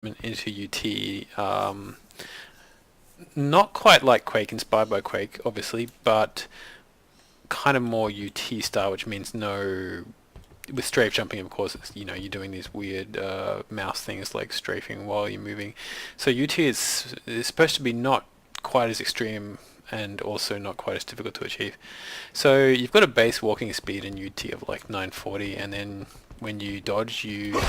into UT. Not quite like Quake, inspired by Quake, obviously, but kind of more UT style, which means no. With strafe jumping, of course, it's, you're doing these weird mouse things like strafing while you're moving. So UT is supposed to be not quite as extreme and also not quite as difficult to achieve. So you've got a base walking speed in UT of like 940, and then when you dodge, you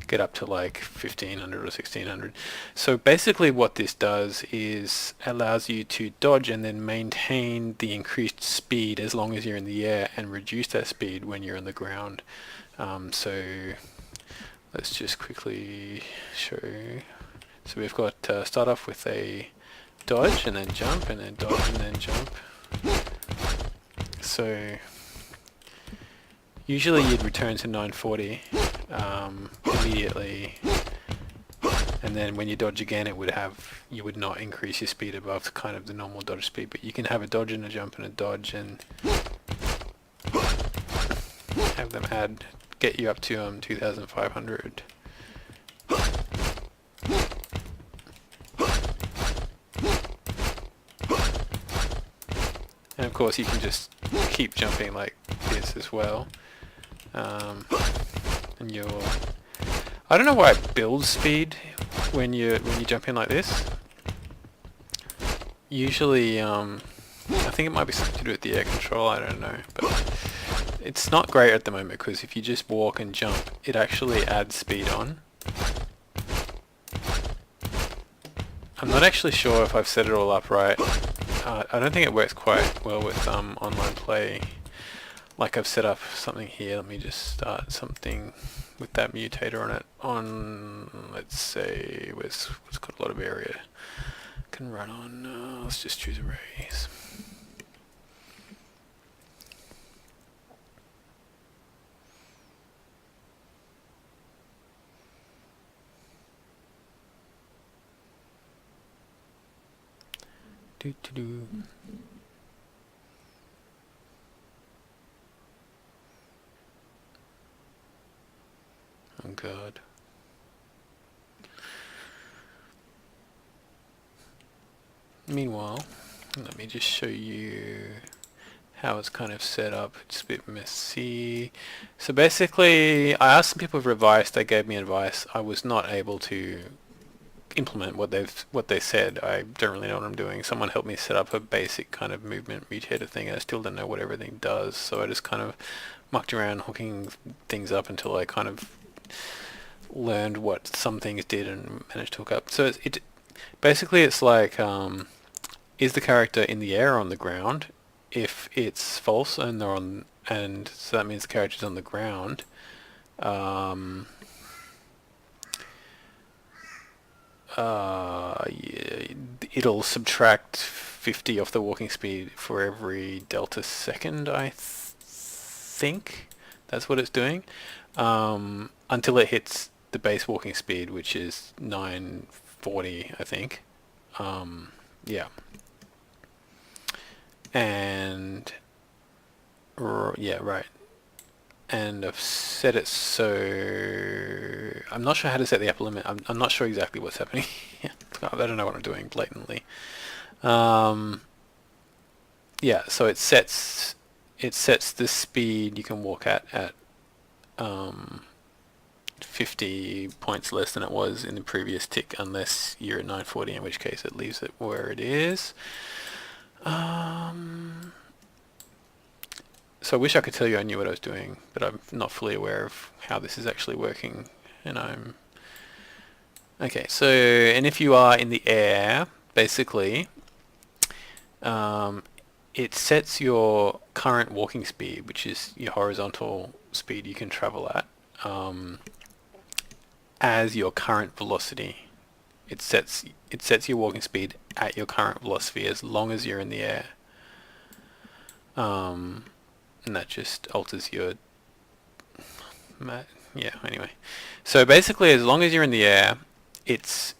get up to like 1500 or 1600. So basically what this does is allows you to dodge and then maintain the increased speed as long as you're in the air, and reduce that speed when you're on the ground. So let's just quickly show. So we've got start off with a dodge and then jump and then dodge and then jump. So usually you'd return to 940 immediately, and then when you dodge again, you would not increase your speed above kind of the normal dodge speed, but you can have a dodge and a jump and a dodge and have them get you up to 2500. And of course you can just keep jumping like this as well. And I don't know why it builds speed when you jump in like this. Usually, I think it might be something to do with the air control, I don't know. But it's not great at the moment, because if you just walk and jump, it actually adds speed on. I'm not actually sure if I've set it all up right. I don't think it works quite well with online play. Like I've set up something here. Let me just start something with that mutator on it. Let's say, it's got a lot of area. Can run on. Let's just choose arrays. Do. Oh god. Meanwhile, let me just show you how it's kind of set up. It's a bit messy. So basically, I asked some people for advice. They gave me advice. I was not able to implement what they said. I don't really know what I'm doing. Someone helped me set up a basic kind of movement mutator thing, and I still don't know what everything does. So I just kind of mucked around hooking things up until I kind of learned what some things did and managed to hook up. So basically it's like, is the character in the air or on the ground? If it's false and so that means the character's on the ground. Yeah, it'll subtract 50 off the walking speed for every delta second, I think. That's what it's doing. Until it hits the base walking speed, which is 940, I think. Yeah. And yeah, right. And I've set it so I'm not sure how to set the upper limit. I'm not sure exactly what's happening. I don't know what I'm doing blatantly. Yeah, so it sets the speed you can walk at 50 points less than it was in the previous tick, unless you're at 940, in which case it leaves it where it is. So I wish I could tell you I knew what I was doing, but I'm not fully aware of how this is actually working. And okay, so, and if you are in the air, basically, it sets your current walking speed, which is your horizontal speed you can travel at, as your current velocity. It sets your walking speed at your current velocity as long as you're in the air. And that just alters your yeah, anyway. So basically, as long as you're in the air, it's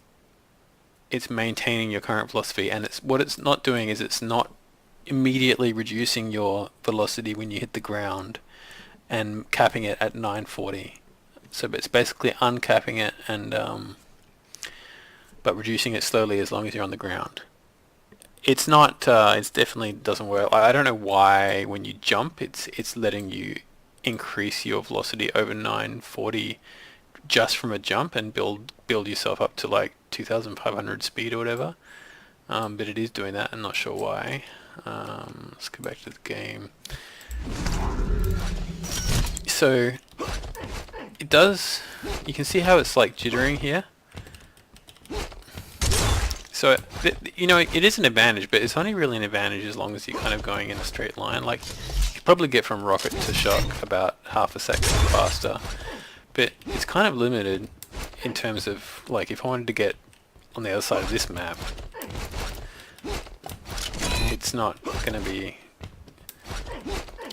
maintaining your current velocity, and what it's not doing is it's not immediately reducing your velocity when you hit the ground and capping it at 940. So it's basically uncapping it and but reducing it slowly as long as you're on the ground. It's not. It definitely doesn't work. I don't know why when you jump, it's letting you increase your velocity over 940 just from a jump and build yourself up to like 2,500 speed or whatever. But it is doing that. I'm not sure why. Let's go back to the game. So it does. You can see how it's like jittering here. So, you know, it is an advantage, but it's only really an advantage as long as you're kind of going in a straight line. Like, you probably get from rocket to shock about half a second faster, but it's kind of limited in terms of, like, if I wanted to get on the other side of this map, it's not going to be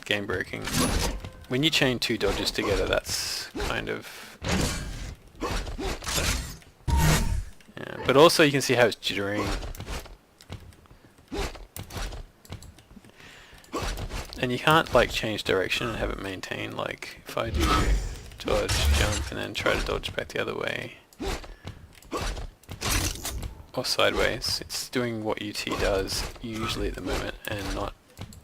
game breaking. When you chain two dodges together, that's kind of... Yeah, but also you can see how it's jittering. And you can't like change direction and have it maintain. Like if I do dodge, jump, and then try to dodge back the other way. Or sideways. It's doing what UT does usually at the moment and not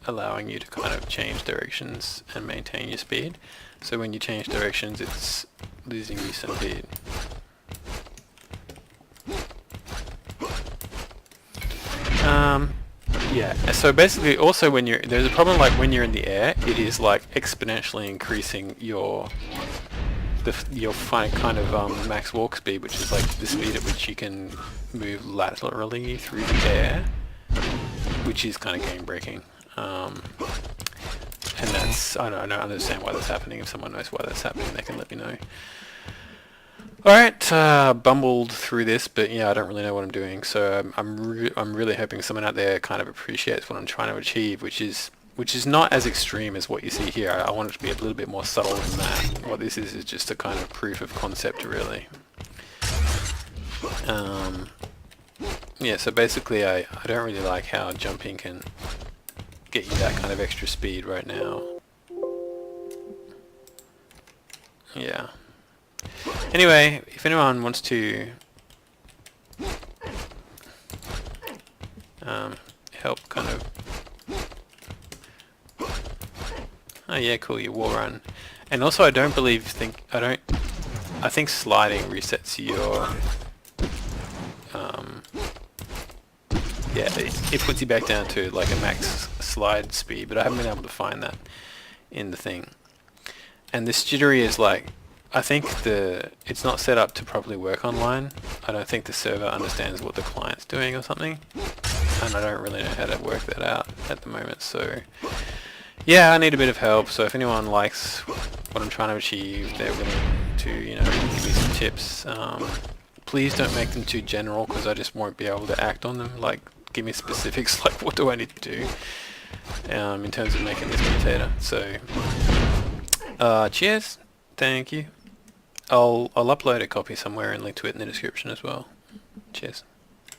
allowing you to kind of change directions and maintain your speed. So when you change directions, it's losing you some speed. Yeah, so basically also when there's a problem like when you're in the air, it is like exponentially increasing your kind of max walk speed, which is like the speed at which you can move laterally through the air, which is kind of game breaking. And that's, I don't understand why that's happening. If someone knows why that's happening, they can let me know. Alright, bumbled through this, but yeah, I don't really know what I'm doing, so I'm really hoping someone out there kind of appreciates what I'm trying to achieve, which is not as extreme as what you see here. I want it to be a little bit more subtle than that. What this is just a kind of proof of concept, really. Yeah, so basically I don't really like how jumping can get you that kind of extra speed right now. Yeah. Anyway, if anyone wants to help kind of... Oh yeah, cool, your wall run. And also I think sliding resets your... yeah, it puts you back down to like a max slide speed, but I haven't been able to find that in the thing. And this jittery is like... I think it's not set up to properly work online. I don't think the server understands what the client's doing or something. And I don't really know how to work that out at the moment. So yeah, I need a bit of help. So if anyone likes what I'm trying to achieve, they're willing to, you know, give me some tips. Please don't make them too general because I just won't be able to act on them. Like, give me specifics, like what do I need to do in terms of making this mutator. So cheers. Thank you. I'll upload a copy somewhere and link to it in the description as well. Cheers.